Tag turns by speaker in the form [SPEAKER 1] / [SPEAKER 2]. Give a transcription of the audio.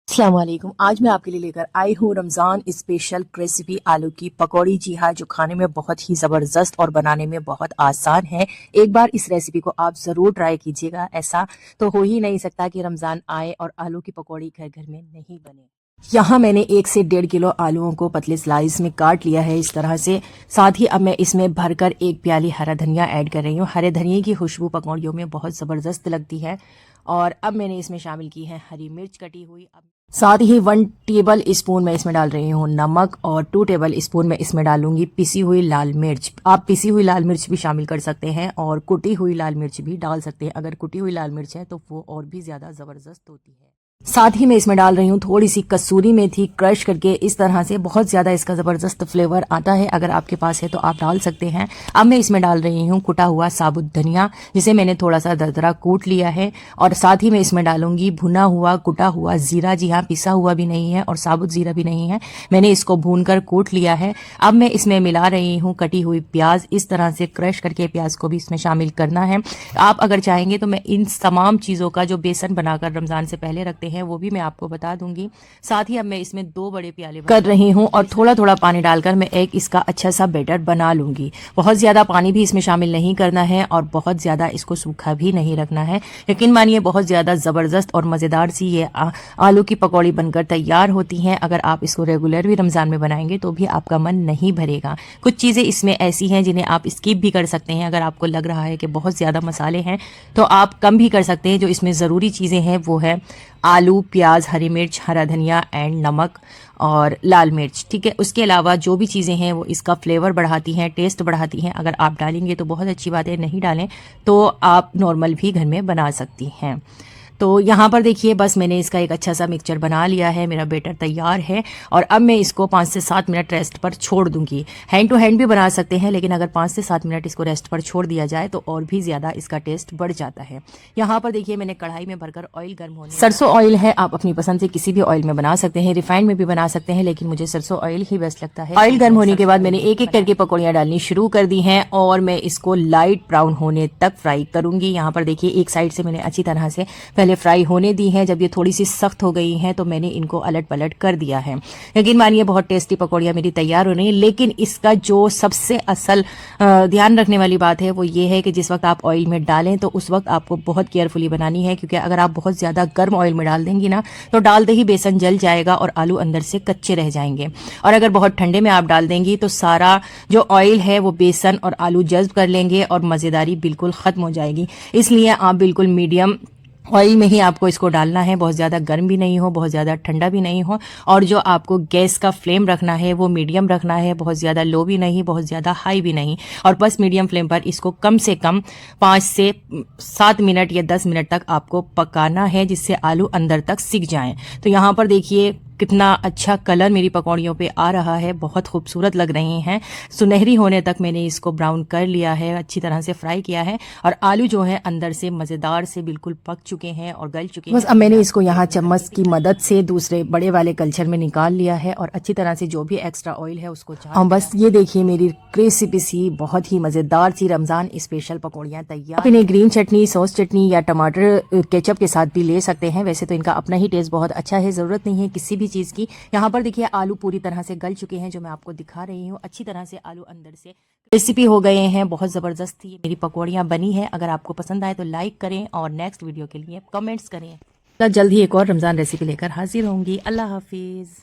[SPEAKER 1] अस्सलाम वालेकुम। आज मैं आपके लिए लेकर आई हूँ रमज़ान स्पेशल रेसिपी आलू की पकौड़ी। जी हाँ, जो खाने में बहुत ही ज़बरदस्त और बनाने में बहुत आसान है। एक बार इस रेसिपी को आप ज़रूर ट्राई कीजिएगा। ऐसा तो हो ही नहीं सकता कि रमज़ान आए और आलू की पकौड़ी घर घर में नहीं बने। यहाँ मैंने 1 से 1.5 किलो आलूओं को पतले स्लाइस में काट लिया है इस तरह से। साथ ही अब मैं इसमें भरकर 1 प्याली हरा धनिया ऐड कर रही हूँ। हरे धनिए की खुशबू पकौड़ियों में बहुत ज़बरदस्त लगती है। और अब मैंने इसमें शामिल की है हरी मिर्च कटी हुई। अब साथ ही 1 टेबल स्पून मैं इसमें डाल रही हूँ नमक और 2 टेबल स्पून मैं इसमें डालूंगी पिसी हुई लाल मिर्च। आप पिसी हुई लाल मिर्च भी शामिल कर सकते हैं और कुटी हुई लाल मिर्च भी डाल सकते हैं। अगर कुटी हुई लाल मिर्च है तो वो और भी ज़्यादा ज़बरदस्त होती है। साथ ही मैं इसमें डाल रही हूँ थोड़ी सी कसूरी मेथी क्रश करके। इस तरह से बहुत ज़्यादा इसका ज़बरदस्त फ्लेवर आता है। अगर आपके पास है तो आप डाल सकते हैं। अब मैं इसमें डाल रही हूँ कुटा हुआ साबुत धनिया, जिसे मैंने थोड़ा सा दरदरा कूट लिया है। और साथ ही मैं इसमें डालूंगी भुना हुआ कुटा हुआ ज़ीरा। जी हाँ, पिसा हुआ भी नहीं है और साबुत ज़ीरा भी नहीं है, मैंने इसको भून कर कूट लिया है। अब मैं इसमें मिला रही हूँ कटी हुई प्याज। इस तरह से क्रश करके प्याज को भी इसमें शामिल करना है। आप अगर चाहेंगे तो मैं इन तमाम चीज़ों का जो बेसन बनाकर रमज़ान से पहले रखते हैं वो भी मैं आपको बता दूंगी। साथ ही अब मैं इसमें 2 बड़े प्याले कर रही हूँ और थोड़ा थोड़ा पानी डालकर मैं एक इसका अच्छा सा बैटर बना लूंगी। बहुत ज़्यादा पानी भी इसमें शामिल नहीं करना है और बहुत ज़्यादा इसको सूखा भी नहीं रखना है। यकीन मानिए बहुत ज़्यादा ज़बरदस्त और मज़ेदार सी ये आलू की पकौड़ी बनकर तैयार होती हैं। अगर आप इसको रेगुलर भी रमज़ान में बनाएंगे तो भी आपका मन नहीं भरेगा। कुछ चीज़ें इसमें ऐसी हैं जिन्हें आप स्किप भी कर सकते हैं। अगर आपको लग रहा है कि बहुत ज़्यादा मसाले हैं तो आप कम भी कर सकते हैं। जो इसमें ज़रूरी चीज़ें हैं वो है आलू, प्याज, हरी मिर्च, हरा धनिया एंड नमक और लाल मिर्च। ठीक है, उसके अलावा जो भी चीज़ें हैं वो इसका फ्लेवर बढ़ाती हैं, टेस्ट बढ़ाती हैं। अगर आप डालेंगे तो बहुत अच्छी बात है, नहीं डालें तो आप नॉर्मल भी घर में बना सकती हैं। तो यहाँ पर देखिए बस मैंने इसका एक अच्छा सा मिक्सचर बना लिया है। मेरा बैटर तैयार है और अब मैं इसको 5 से 7 मिनट रेस्ट पर छोड़ दूंगी। हैंड टू हैंड भी बना सकते हैं, लेकिन अगर 5 से 7 मिनट इसको रेस्ट पर छोड़ दिया जाए तो और भी ज़्यादा इसका टेस्ट बढ़ जाता है। यहाँ पर देखिए मैंने कढ़ाई में भरकर ऑयल गर्म होने, सरसों ऑयल है, आप अपनी पसंद से किसी भी ऑयल में बना सकते हैं, रिफाइंड में भी बना सकते हैं, लेकिन मुझे सरसों ऑयल ही बेस्ट लगता है। ऑयल गर्म होने के बाद मैंने एक एक करके पकौड़ियाँ डालनी शुरू कर दी हैं और मैं इसको लाइट ब्राउन होने तक फ्राई करूंगी। यहाँ पर देखिए एक साइड से मैंने अच्छी तरह से पहले फ्राई होने दी हैं। जब ये थोड़ी सी सख्त हो गई हैं तो मैंने इनको अलट पलट कर दिया है। यकीन मानिए बहुत टेस्टी पकौड़ियाँ मेरी तैयार हो रही हैं। लेकिन इसका जो सबसे असल ध्यान रखने वाली बात है वो ये है कि जिस वक्त आप ऑयल में डालें तो उस वक्त आपको बहुत केयरफुली बनानी है, क्योंकि अगर आप बहुत ज़्यादा गर्म ऑयल में डाल देंगी ना तो डालते ही बेसन जल जाएगा और आलू अंदर से कच्चे रह जाएंगे। और अगर बहुत ठंडे में आप डाल देंगी तो सारा जो ऑयल है वो बेसन और आलू जज्ब कर लेंगे और मज़ेदारी बिल्कुल ख़त्म हो जाएगी। इसलिए आप बिल्कुल मीडियम ऑयल में ही आपको इसको डालना है। बहुत ज़्यादा गर्म भी नहीं हो, बहुत ज़्यादा ठंडा भी नहीं हो। और जो आपको गैस का फ्लेम रखना है वो मीडियम रखना है, बहुत ज़्यादा लो भी नहीं, बहुत ज़्यादा हाई भी नहीं। और बस मीडियम फ्लेम पर इसको कम से कम 5 से 7 मिनट या 10 मिनट तक आपको पकाना है, जिससे आलू अंदर तक सिक जाएं। तो यहाँ पर देखिए कितना अच्छा कलर मेरी पकौड़ियों पे आ रहा है, बहुत खूबसूरत लग रही हैं। सुनहरी होने तक मैंने इसको ब्राउन कर लिया है, अच्छी तरह से फ्राई किया है और आलू जो है अंदर से मज़ेदार से बिल्कुल पक चुके हैं और गल चुके हैं। बस अब मैंने इसको यहाँ चम्मच की मदद से दूसरे बड़े वाले कल्चर में निकाल लिया है और अच्छी तरह से जो भी एक्स्ट्रा ऑयल है उसको बस ये देखिए मेरी क्रिस्पी सी बहुत ही मज़ेदार सी रमज़ान स्पेशल पकौड़ियाँ तैयार। आप इन्हें ग्रीन चटनी, सॉस चटनी या टमाटर केचप के साथ भी ले सकते हैं। वैसे तो इनका अपना ही टेस्ट बहुत अच्छा है, ज़रूरत नहीं है किसी भी चीज़ की। यहाँ पर देखिए आलू पूरी तरह से गल चुके हैं, जो मैं आपको दिखा रही हूँ। अच्छी तरह से आलू अंदर से क्रिस्पी हो गए हैं, बहुत ज़बरदस्त ही मेरी पकौड़ियाँ बनी हैं। अगर आपको पसंद आए तो लाइक करें और नेक्स्ट वीडियो के लिए कमेंट्स करें। जल्द ही एक और रमज़ान रेसिपी लेकर हाजिर होंगी। अल्लाह हाफिज़।